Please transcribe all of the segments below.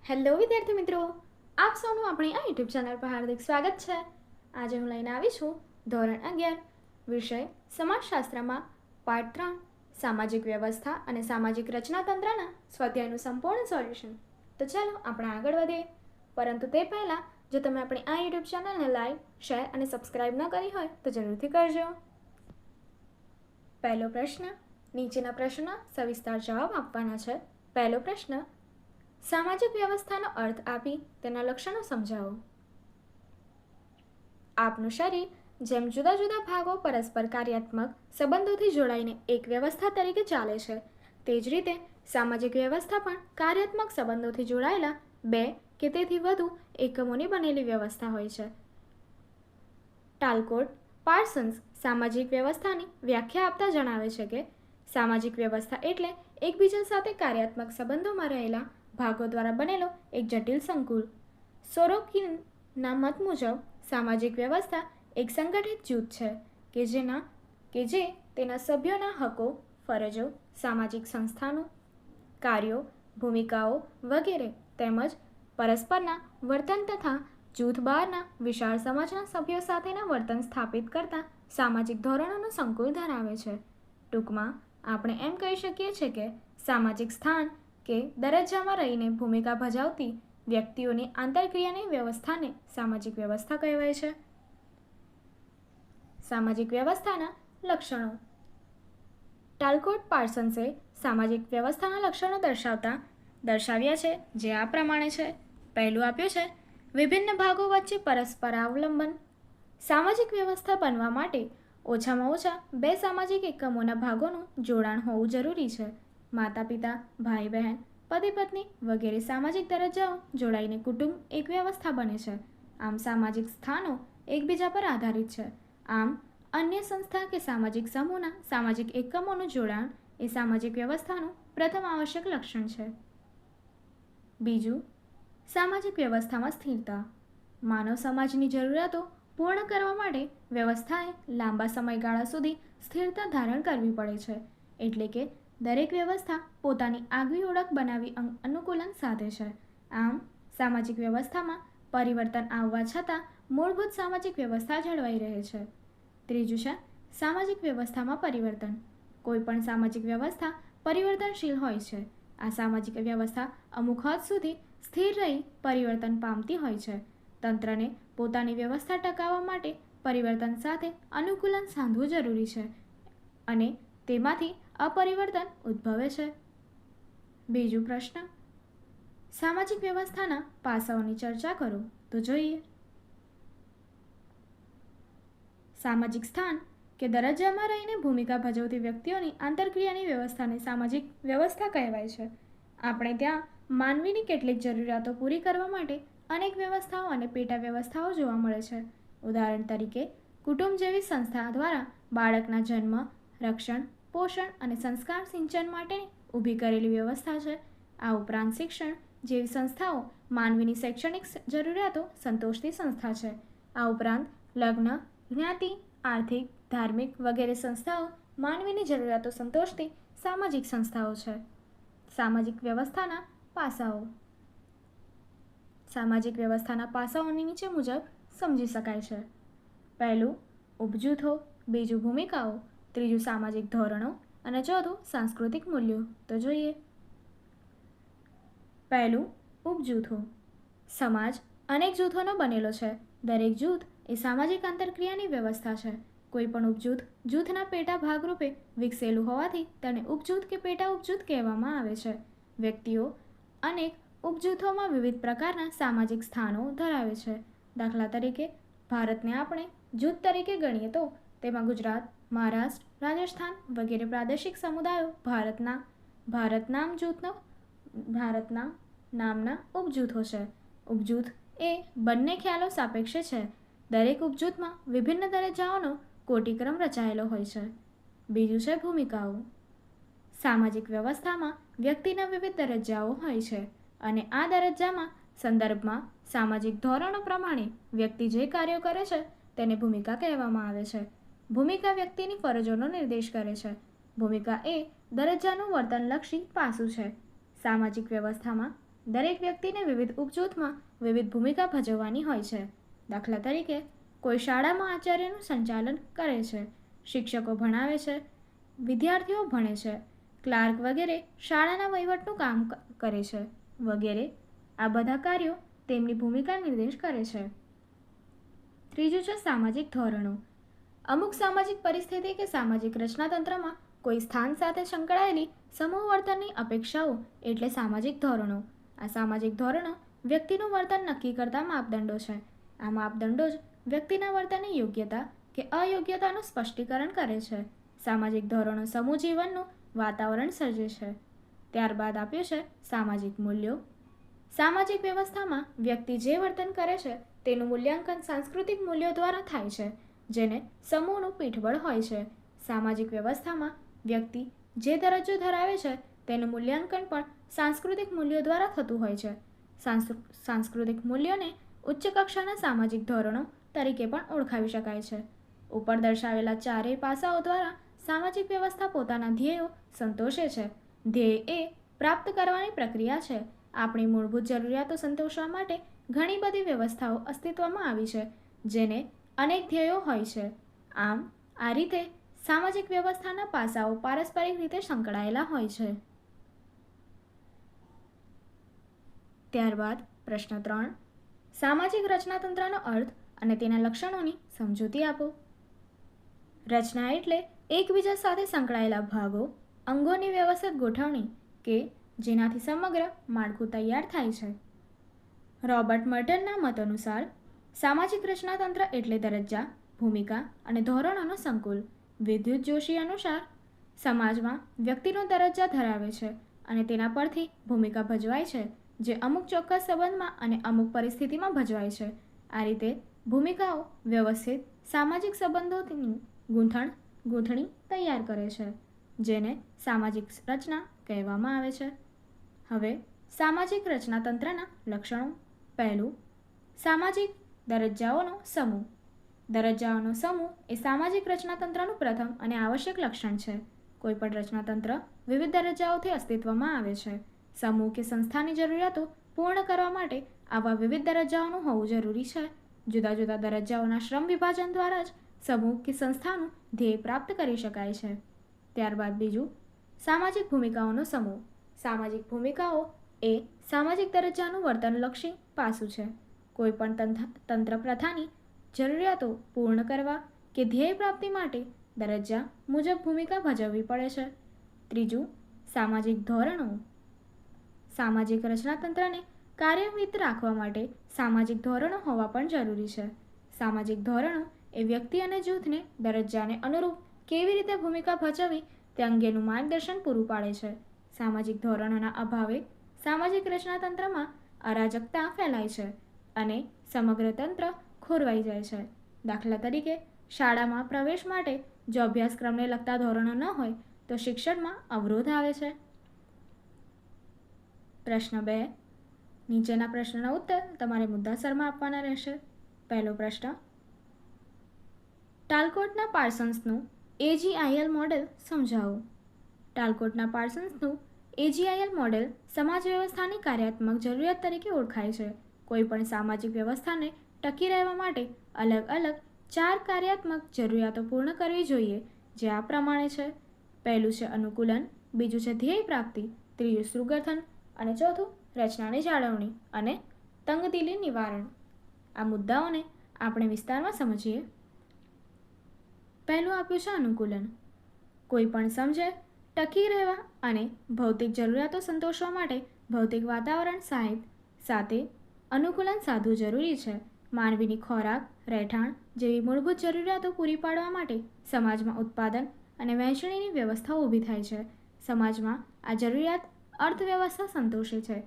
Hello વિદ્યાર્થી મિત્રો, આપ સૌનું આપણી આ યુટ્યુબ ચેનલ પર હાર્દિક સ્વાગત છે. આજે હું લઈને આવી છું ધોરણ 11 વિષય સમાજશાસ્ત્રમાં પાઠ 3 સામાજિક વ્યવસ્થા અને સામાજિક રચનાતંત્રના સ્વાધ્યાયનું સંપૂર્ણ સોલ્યુશન. તો ચાલો આપણે આગળ વધીએ. પરંતુ તે પહેલાં જો તમે આપણી આ યુટ્યુબ ચેનલને લાઈક, શેર અને સબસ્ક્રાઈબ ન કરી હોય તો જરૂરથી કરજો. પહેલો પ્રશ્ન. નીચેના પ્રશ્નના સવિસ્તાર જવાબ આપવાના છે. પહેલો પ્રશ્ન, સામાજિક વ્યવસ્થાનો અર્થ આપી તેના લક્ષણો સમજાવો. આપનું શરીર જેમ જુદા જુદા ભાગો પરસ્પર કાર્યાત્મક સંબંધોથી જોડાઈને એક વ્યવસ્થા તરીકે ચાલે છે, તે જ રીતે સામાજિક વ્યવસ્થા પણ કાર્યાત્મક સંબંધોથી જોડાયેલા બે કે તેથી વધુ એકમોની બનેલી વ્યવસ્થા હોય છે. ટાલકોટ પાર્સન્સ સામાજિક વ્યવસ્થાની વ્યાખ્યા આપતા જણાવે છે કે સામાજિક વ્યવસ્થા એટલે એકબીજા સાથે કાર્યાત્મક સંબંધોમાં રહેલા ભાગો દ્વારા બનેલો એક જટિલ સંકુલ. સોરોકિનના મત મુજબ સામાજિક વ્યવસ્થા એક સંગઠિત જૂથ છે કે જે તેના સભ્યોના હકો, ફરજો, સામાજિક સંસ્થાનો, કાર્યો, ભૂમિકાઓ વગેરે તેમજ પરસ્પરના વર્તન તથા જૂથ બહારના વિશાળ સમાજના સભ્યો સાથેના વર્તન સ્થાપિત કરતા સામાજિક ધોરણોનું સંકુલ ધરાવે છે. ટૂંકમાં આપણે એમ કહી શકીએ છીએ કે સામાજિક સ્થાન કે દરજ્જામાં રહીને ભૂમિકા ભજવતી વ્યક્તિઓની આંતરક્રિયાની વ્યવસ્થાને સામાજિક વ્યવસ્થા કહેવાય છે. સામાજિક વ્યવસ્થાના લક્ષણો. ટાલકોટ પાર્સન્સે સામાજિક વ્યવસ્થાના લક્ષણો દર્શાવ્યા છે, જે આ પ્રમાણે છે. પહેલું આપ્યું છે વિભિન્ન ભાગો વચ્ચે પરસ્પર અવલંબન. સામાજિક વ્યવસ્થા બનવા માટે ઓછામાં ઓછા બે સામાજિક એકમોના ભાગોનું જોડાણ હોવું જરૂરી છે. માતા પિતા, ભાઈ બહેન, પતિ પત્ની વગેરે સામાજિક દરજ્જાઓ જોડાઈને કુટુંબ એક વ્યવસ્થા બને છે. આમ સામાજિક સ્થાનો એકબીજા પર આધારિત છે. આમ અન્ય સંસ્થા કે સામાજિક સમૂહના સામાજિક એકમોનું જોડાણ એ સામાજિક વ્યવસ્થાનું પ્રથમ આવશ્યક લક્ષણ છે. બીજું, સામાજિક વ્યવસ્થામાં સ્થિરતા. માનવ સમાજની જરૂરિયાતો પૂર્ણ કરવા માટે વ્યવસ્થાએ લાંબા સમયગાળા સુધી સ્થિરતા ધારણ કરવી પડે છે. એટલે કે દરેક વ્યવસ્થા પોતાની આગવી ઓળખ બનાવી અનુકૂલન સાધે છે. આમ સામાજિક વ્યવસ્થામાં પરિવર્તન આવવા છતાં મૂળભૂત સામાજિક વ્યવસ્થા જળવાઈ રહે છે. ત્રીજું છે સામાજિક વ્યવસ્થામાં પરિવર્તન. કોઈ પણ સામાજિક વ્યવસ્થા પરિવર્તનશીલ હોય છે. આ સામાજિક વ્યવસ્થા અમુક હદ સુધી સ્થિર રહી પરિવર્તન પામતી હોય છે. તંત્રને પોતાની વ્યવસ્થા ટકાવવા માટે પરિવર્તન સાથે અનુકૂલન સાધવું જરૂરી છે અને તેમાંથી અપરિવર્તન ઉદ્ભવે છે. બીજું પ્રશ્ન, સામાજિક વ્યવસ્થાના પાસાઓની ચર્ચા કરો. તો જોઈએ. સામાજિક સ્થાન કે દરજ્જામાં રહીને ભૂમિકા ભજવતી વ્યક્તિઓની આંતરક્રિયાની વ્યવસ્થાને સામાજિક વ્યવસ્થા કહેવાય છે. આપણે ત્યાં માનવીની કેટલીક જરૂરિયાતો પૂરી કરવા માટે અનેક વ્યવસ્થાઓ અને પેટા વ્યવસ્થાઓ જોવા મળે છે. ઉદાહરણ તરીકે કુટુંબ જેવી સંસ્થા દ્વારા બાળકના જન્મ, રક્ષણ, પોષણ અને સંસ્કાર સિંચન માટે ઊભી કરેલી વ્યવસ્થા છે. આ ઉપરાંત શિક્ષણ જેવી સંસ્થાઓ માનવીની શૈક્ષણિક જરૂરિયાતો સંતોષતી સંસ્થા છે. આ ઉપરાંત લગ્ન, જ્ઞાતિ, આર્થિક, ધાર્મિક વગેરે સંસ્થાઓ માનવીની જરૂરિયાતો સંતોષતી સામાજિક સંસ્થાઓ છે. સામાજિક વ્યવસ્થાના પાસાઓ. સામાજિક વ્યવસ્થાના પાસાઓની નીચે મુજબ સમજી શકાય છે. પહેલું, ઉપજૂથો. બીજું, ભૂમિકાઓ. ત્રીજું, સામાજિક ધોરણો અને ચોથું, સાંસ્કૃતિક મૂલ્યો. તો જોઈએ. પહેલું, ઉપજૂથો. સમાજ અનેક જૂથોનો બનેલો છે. દરેક જૂથ એ સામાજિક આંતરક્રિયાની વ્યવસ્થા છે. કોઈ પણ ઉપજૂથ જૂથના પેટા ભાગરૂપે વિકસેલું હોવાથી તેને ઉપજૂથ કે પેટા ઉપજૂથ કહેવામાં આવે છે. વ્યક્તિઓ અનેક ઉપજૂથોમાં વિવિધ પ્રકારના સામાજિક સ્થાનો ધરાવે છે. દાખલા તરીકે ભારતને આપણે જૂથ તરીકે ગણીએ તો તેમાં ગુજરાત, મહારાષ્ટ્ર, રાજસ્થાન વગેરે પ્રાદેશિક સમુદાયો ભારતના નામના ઉપજૂથો છે. ઉપજૂથ એ બંને ખ્યાલો સાપેક્ષે છે. દરેક ઉપજૂથમાં વિભિન્ન દરજ્જાઓનો કોટિક્રમ રચાયેલો હોય છે. બીજું છે ભૂમિકાઓ. સામાજિક વ્યવસ્થામાં વ્યક્તિના વિવિધ દરજ્જાઓ હોય છે અને આ દરજ્જામાં સંદર્ભમાં સામાજિક ધોરણો પ્રમાણે વ્યક્તિ જે કાર્યો કરે છે તેને ભૂમિકા કહેવામાં આવે છે. ભૂમિકા વ્યક્તિની ફરજોનો નિર્દેશ કરે છે. ભૂમિકા એ દરજ્જાનું વર્તનલક્ષી પાસું છે. સામાજિક વ્યવસ્થામાં દરેક વ્યક્તિને વિવિધ ઉપજૂથમાં વિવિધ ભૂમિકા ભજવવાની હોય છે. દાખલા તરીકે, કોઈ શાળામાં આચાર્યનું સંચાલન કરે છે, શિક્ષકો ભણાવે છે, વિદ્યાર્થીઓ ભણે છે, ક્લાર્ક વગેરે શાળાના વહીવટનું કામ કરે છે વગેરે. આ બધા કાર્યો તેમની ભૂમિકા નિર્દેશ કરે છે. ત્રીજું છે સામાજિક ધોરણો. અમુક સામાજિક પરિસ્થિતિ કે સામાજિક રચનાતંત્રમાં કોઈ સ્થાન સાથે સંકળાયેલી સમૂહ વર્તનની અપેક્ષાઓ એટલે સામાજિક ધોરણો. આ સામાજિક ધોરણો વ્યક્તિનું વર્તન નક્કી કરતા માપદંડો છે. આ માપદંડો જ વ્યક્તિના વર્તનની યોગ્યતા કે અયોગ્યતાનું સ્પષ્ટીકરણ કરે છે. સામાજિક ધોરણો સમૂહ જીવનનું વાતાવરણ સર્જે છે. ત્યારબાદ આપ્યું છે સામાજિક મૂલ્યો. સામાજિક વ્યવસ્થામાં વ્યક્તિ જે વર્તન કરે છે તેનું મૂલ્યાંકન સાંસ્કૃતિક મૂલ્યો દ્વારા થાય છે, જેને સમૂહનું પીઠબળ હોય છે. સામાજિક વ્યવસ્થામાં વ્યક્તિ જે દરજ્જો ધરાવે છે તેનું મૂલ્યાંકન પણ સાંસ્કૃતિક મૂલ્યો દ્વારા થતું હોય છે. સાંસ્કૃતિક મૂલ્યોને ઉચ્ચ કક્ષાના સામાજિક ધોરણો તરીકે પણ ઓળખાવી શકાય છે. ઉપર દર્શાવેલા ચારેય પાસાઓ દ્વારા સામાજિક વ્યવસ્થા પોતાના ધ્યેયો સંતોષે છે. ધ્યેય એ પ્રાપ્ત કરવાની પ્રક્રિયા છે. આપણી મૂળભૂત જરૂરિયાતો સંતોષવા માટે ઘણી બધી વ્યવસ્થાઓ અસ્તિત્વમાં આવી છે, જેને અનેક ધ્યેયો હોય છે. આમ આ રીતે સામાજિક વ્યવસ્થાના પાસાઓ પારસ્પરિક રીતે સંકળાયેલા હોય છે. ત્યારબાદ પ્રશ્ન 3. સામાજિક રચનાતંત્રનો અર્થ અને તેના લક્ષણોની સમજૂતી આપો. રચના એટલે એકબીજા સાથે સંકળાયેલા ભાગો, અંગોની વ્યવસ્થિત ગોઠવણી કે જેનાથી સમગ્ર માળખું તૈયાર થાય છે. રોબર્ટ મર્ટનના મત અનુસાર સામાજિક રચનાતંત્ર એટલે દરજ્જા, ભૂમિકા અને ધોરણોનો સંકુલ. વિદ્યુત જોશી અનુસાર સમાજમાં વ્યક્તિનો દરજ્જા ધરાવે છે અને તેના પરથી ભૂમિકા ભજવાય છે, જે અમુક ચોક્કસ સંબંધમાં અને અમુક પરિસ્થિતિમાં ભજવાય છે. આ રીતે ભૂમિકાઓ વ્યવસ્થિત સામાજિક સંબંધોની ગૂંથણી તૈયાર કરે છે, જેને સામાજિક રચના કહેવામાં આવે છે. હવે સામાજિક રચનાતંત્રના લક્ષણો. પહેલું, સામાજિક દરજ્જાઓનો સમૂહ. દરજ્જાઓનો સમૂહ એ સામાજિક રચનાતંત્રનું પ્રથમ અને આવશ્યક લક્ષણ છે. કોઈપણ રચનાતંત્ર વિવિધ દરજ્જાઓથી અસ્તિત્વમાં આવે છે. સમૂહ કે સંસ્થાની જરૂરિયાતો પૂર્ણ કરવા માટે આવા વિવિધ દરજ્જાઓનું હોવું જરૂરી છે. જુદા જુદા દરજ્જાઓના શ્રમ વિભાજન દ્વારા જ સમૂહ કે સંસ્થાનું ધ્યેય પ્રાપ્ત કરી શકાય છે. ત્યારબાદ બીજું, સામાજિક ભૂમિકાઓનો સમૂહ. સામાજિક ભૂમિકાઓ એ સામાજિક દરજ્જાનું વર્તનલક્ષી પાસું છે. કોઈપણ તંત્ર પ્રથાની જરૂરિયાતો પૂર્ણ કરવા કે ધ્યેય પ્રાપ્તિ માટે દરજ્જા મુજબ ભૂમિકા ભજવવી પડે છે. ત્રીજું, સામાજિક ધોરણો. સામાજિક રચનાતંત્રને કાર્યરત રાખવા માટે સામાજિક ધોરણો હોવા પણ જરૂરી છે. સામાજિક ધોરણો એ વ્યક્તિ અને જૂથને દરજ્જાને અનુરૂપ કેવી રીતે ભૂમિકા ભજવવી તે અંગેનું માર્ગદર્શન પૂરું પાડે છે. સામાજિક ધોરણોના અભાવે સામાજિક રચનાતંત્રમાં અરાજકતા ફેલાય છે અને સમગ્ર તંત્ર ખોરવાઈ જાય છે. દાખલા તરીકે, શાળામાં પ્રવેશ માટે જો અભ્યાસક્રમને લગતા ધોરણો ન હોય તો શિક્ષણમાં અવરોધ આવે છે. પ્રશ્ન 2. નીચેના પ્રશ્નના ઉત્તર તમારે મુદ્દાસરમાં આપવાના રહેશે. પહેલો પ્રશ્ન, ટાલકોટના પાર્સન્સનું AGIL મોડેલ સમજાવો. ટાલકોટના પાર્સન્સનું AGIL મોડેલ સમાજ વ્યવસ્થાની કાર્યાત્મક જરૂરિયાત તરીકે ઓળખાય છે. કોઈપણ સામાજિક વ્યવસ્થાને ટકી રહેવા માટે અલગ અલગ 4 કાર્યાત્મક જરૂરિયાતો પૂર્ણ કરવી જોઈએ, જે આ પ્રમાણે છે. પહેલું છે અનુકૂલન, બીજું છે ધ્યેય પ્રાપ્તિ, ત્રીજું સુગઠન અને ચોથું રચનાની જાળવણી અને તંગદિલી નિવારણ. આ મુદ્દાઓને આપણે વિસ્તારમાં સમજીએ. પહેલું આપ્યું છે અનુકૂલન. કોઈ પણ સમજે ટકી રહેવા અને ભૌતિક જરૂરિયાતો સંતોષવા માટે ભૌતિક વાતાવરણ સાથે અનુકૂલન સાધવું જરૂરી છે. માનવીની ખોરાક, રહેઠાણ જેવી મૂળભૂત જરૂરિયાતો પૂરી પાડવા માટે સમાજમાં ઉત્પાદન અને વહેંચણીની વ્યવસ્થા ઊભી થાય છે. સમાજમાં આ જરૂરિયાત અર્થવ્યવસ્થા સંતોષે છે.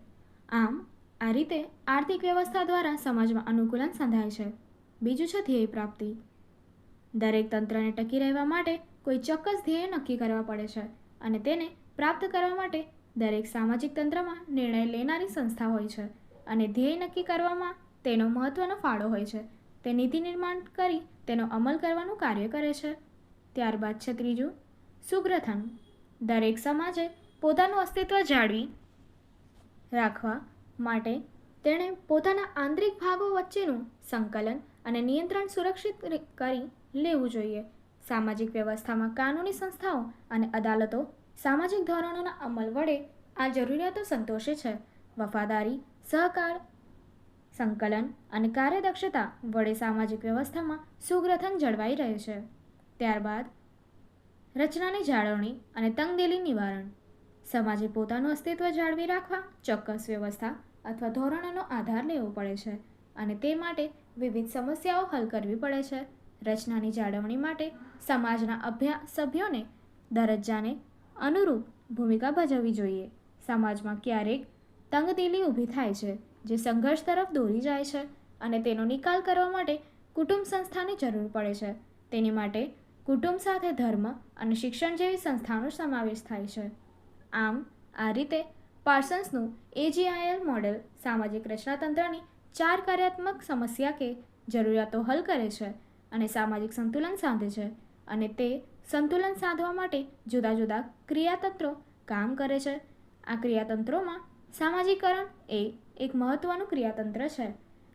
આમ આ રીતે આર્થિક વ્યવસ્થા દ્વારા સમાજમાં અનુકૂલન સાધાય છે. બીજું છે ધ્યેય પ્રાપ્તિ. દરેક તંત્રને ટકી રહેવા માટે કોઈ ચોક્કસ ધ્યેય નક્કી કરવા પડે છે અને તેને પ્રાપ્ત કરવા માટે દરેક સામાજિક તંત્રમાં નિર્ણય લેનારી સંસ્થા હોય છે અને ધ્યેય નક્કી કરવામાં તેનો મહત્વનો ફાળો હોય છે. તે નીતિ નિર્માણ કરી તેનો અમલ કરવાનું કાર્ય કરે છે. ત્યારબાદ છે ત્રીજું, સુગ્રથન. દરેક સમાજે પોતાનું અસ્તિત્વ જાળવી રાખવા માટે તેણે પોતાના આંતરિક ભાગો વચ્ચેનું સંકલન અને નિયંત્રણ સુરક્ષિત કરી લેવું જોઈએ. સામાજિક વ્યવસ્થામાં કાનૂની સંસ્થાઓ અને અદાલતો સામાજિક ધોરણોના અમલ વડે આ જરૂરિયાતો સંતોષે છે. વફાદારી, સહકાર, સંકલન અને કાર્યદક્ષતા વડે સામાજિક વ્યવસ્થામાં સુગ્રથન જળવાઈ રહે છે. ત્યારબાદ રચનાની જાળવણી અને તંગદિલી નિવારણ. સમાજે પોતાનું અસ્તિત્વ જાળવી રાખવા ચોક્કસ વ્યવસ્થા અથવા ધોરણોનો આધાર લેવો પડે છે અને તે માટે વિવિધ સમસ્યાઓ હલ કરવી પડે છે. રચનાની જાળવણી માટે સમાજના સભ્યોને દરજ્જાને અનુરૂપ ભૂમિકા ભજવવી જોઈએ. સમાજમાં ક્યારેક તંગદિલી ઊભી થાય છે જે સંઘર્ષ તરફ દોરી જાય છે અને તેનો નિકાલ કરવા માટે કુટુંબ સંસ્થાની જરૂર પડે છે. તેની માટે કુટુંબ સાથે ધર્મ અને શિક્ષણ જેવી સંસ્થાનો સમાવેશ થાય છે. આમ આ રીતે પાર્સન્સનું AGIL મોડેલ સામાજિક રચનાતંત્રની 4 કાર્યાત્મક સમસ્યા કે જરૂરિયાતો હલ કરે છે અને સામાજિક સંતુલન સાધે છે અને તે સંતુલન સાધવા માટે જુદા જુદા ક્રિયાતંત્રો કામ કરે છે. આ ક્રિયાતંત્રોમાં સામાજિકરણ એ એક મહત્વનું ક્રિયાતંત્ર છે.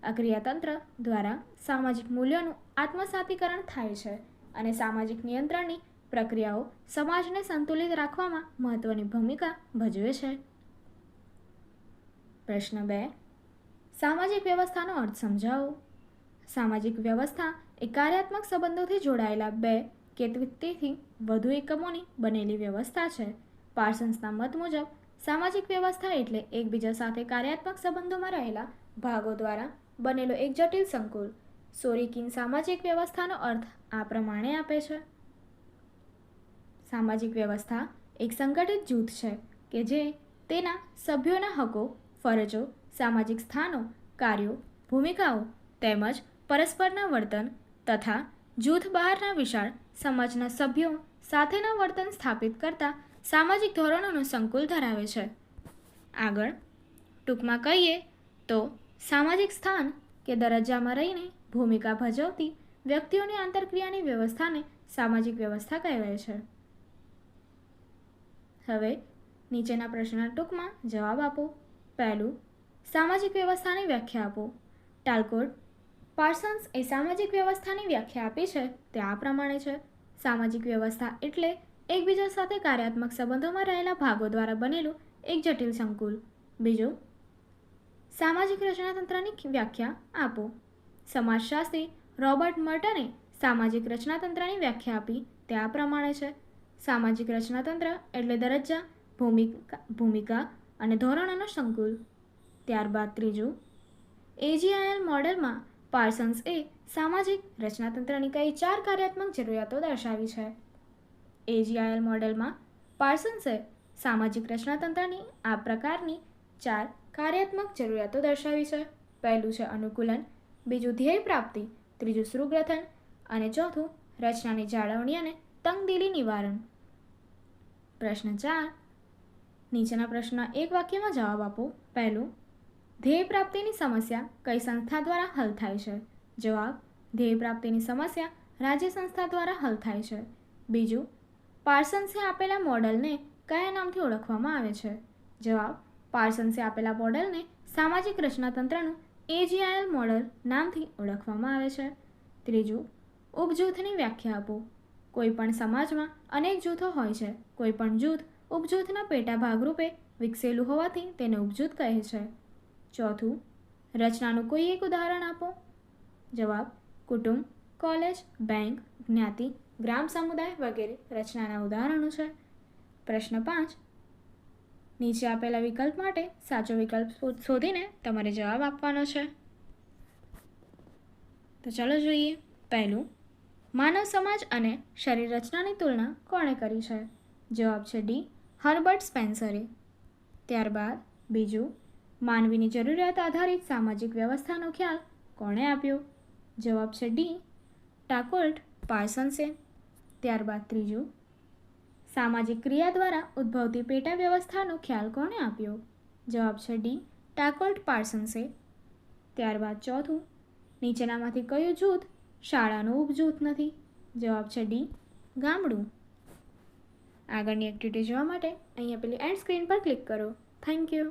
આ ક્રિયાતંત્ર દ્વારા સામાજિક મૂલ્યોનું આત્મસાતીકરણ થાય છે અને સામાજિક નિયંત્રણની પ્રક્રિયાઓ સમાજને સંતુલિત રાખવામાં મહત્વની ભૂમિકા ભજવે છે. પ્રશ્ન 2. સામાજિક વ્યવસ્થાનો અર્થ સમજાવો. સામાજિક વ્યવસ્થા એ કાર્યાત્મક સંબંધોથી જોડાયેલા 2 કે તેથી વધુ એકમોની બનેલી વ્યવસ્થા છે. પાર્સન્સના મત મુજબ સામાજિક વ્યવસ્થા એટલે એકબીજા સાથે કાર્યાત્મક સંબંધોમાં રહેલા ભાગો દ્વારા બનેલો એક જટિલ સંકુલ. સોરીકિન સામાજિક વ્યવસ્થાનો અર્થ આ પ્રમાણે આપે છે. સામાજિક વ્યવસ્થા એક સંગઠિત જૂથ છે કે જે તેના સભ્યોના હકો, ફરજો, સામાજિક સ્થાનો, કાર્યો, ભૂમિકાઓ તેમજ પરસ્પરના વર્તન તથા જૂથ બહારના વિશાળ સમાજના સભ્યો સાથેના વર્તન સ્થાપિત કરતા સામાજિક ધોરણોનું સંકુલ ધરાવે છે. આગળ ટૂંકમાં કહીએ તો સામાજિક સ્થાન કે દરજ્જામાં રહીને ભૂમિકા ભજવતી વ્યક્તિઓની આંતરક્રિયાની વ્યવસ્થાને સામાજિક વ્યવસ્થા કહેવાય છે. હવે નીચેના પ્રશ્નના ટૂંકમાં જવાબ આપો. પહેલું, સામાજિક વ્યવસ્થાની વ્યાખ્યા આપો. ટાલકોટ પાર્સન્સ એ સામાજિક વ્યવસ્થાની વ્યાખ્યા આપી છે તે આ પ્રમાણે છે. સામાજિક વ્યવસ્થા એટલે એકબીજા સાથે કાર્યાત્મક સંબંધોમાં રહેલા ભાગો દ્વારા બનેલું એક જટિલ સંકુલ. બીજું, સામાજિક રચનાતંત્રની વ્યાખ્યા આપો. સમાજશાસ્ત્રી રોબર્ટ મર્ટને સામાજિક રચનાતંત્રની વ્યાખ્યા આપી તે આ પ્રમાણે છે. સામાજિક રચનાતંત્ર એટલે દરજ્જા, ભૂમિકા અને ધોરણોનો સંકુલ. ત્યારબાદ ત્રીજું, AGIL મોડેલમાં પાર્સન્સ એ સામાજિક રચનાતંત્રની કઈ 4 કાર્યાત્મક જરૂરિયાતો દર્શાવી છે. AGIL મોડેલમાં પાર્સન્સે સામાજિક રચનાતંત્રની આ પ્રકારની 4 કાર્યાત્મક જરૂરિયાતો દર્શાવી છે. પહેલું છે અનુકૂલન, બીજું ધ્યેય પ્રાપ્તિ, ત્રીજું સુગ્રથન અને ચોથું રચનાની જાળવણી અને તંગદિલી નિવારણ. પ્રશ્ન 4. નીચેના પ્રશ્નના એક વાક્યમાં જવાબ આપો. પહેલું, ધ્યેય પ્રાપ્તિની સમસ્યા કઈ સંસ્થા દ્વારા હલ થાય છે? જવાબ, ધ્યેય પ્રાપ્તિની સમસ્યા રાજ્ય સંસ્થા દ્વારા હલ થાય છે. બીજું, પાર્સન્સે આપેલા મોડેલને કયા નામથી ઓળખવામાં આવે છે? જવાબ, પાર્સન્સે આપેલા મોડેલને સામાજિક રચનાતંત્રનું AGIL મોડેલ નામથી ઓળખવામાં આવે છે. ત્રીજું, ઉપજૂથની વ્યાખ્યા આપો. કોઈપણ સમાજમાં અનેક જૂથો હોય છે. કોઈપણ જૂથ ઉપજૂથના પેટા ભાગરૂપે વિકસેલું હોવાથી તેને ઉપજૂથ કહે છે. ચોથું, રચનાનું કોઈ એક ઉદાહરણ આપો. જવાબ, કુટુંબ, કોલેજ, બેંક, જ્ઞાતિ, ગ્રામ સમુદાય વગેરે રચનાના ઉદાહરણો છે. પ્રશ્ન 5. નીચે આપેલા વિકલ્પ માટે સાચો વિકલ્પ શોધીને તમારે જવાબ આપવાનો છે. તો ચાલો જોઈએ. પહેલું, માનવ સમાજ અને શરીર રચનાની તુલના કોણે કરી છે? જવાબ છે ડી, હર્બર્ટ સ્પેન્સરે. ત્યારબાદ બીજું, માનવીની જરૂરિયાત આધારિત સામાજિક વ્યવસ્થાનો ખ્યાલ કોણે આપ્યો? જવાબ છે ડી, ટાકોલ્ટ પાર્સન્સે. ત્યારબાદ ત્રીજું, સામાજિક ક્રિયા દ્વારા ઉદ્ભવતી પેટા વ્યવસ્થાનો ખ્યાલ કોણે આપ્યો? જવાબ છે ડી, ટાકોલ્ટ પાર્સન્સે. ત્યારબાદ ચોથું, નીચેનામાંથી કયું જૂથ શાળાનું ઉપજૂથ નથી? જવાબ છે ડી, ગામડું. આગળની એક્ટિવિટી જોવા માટે અહીંયા પેલી એન્ડ સ્ક્રીન પર ક્લિક કરો. Thank you.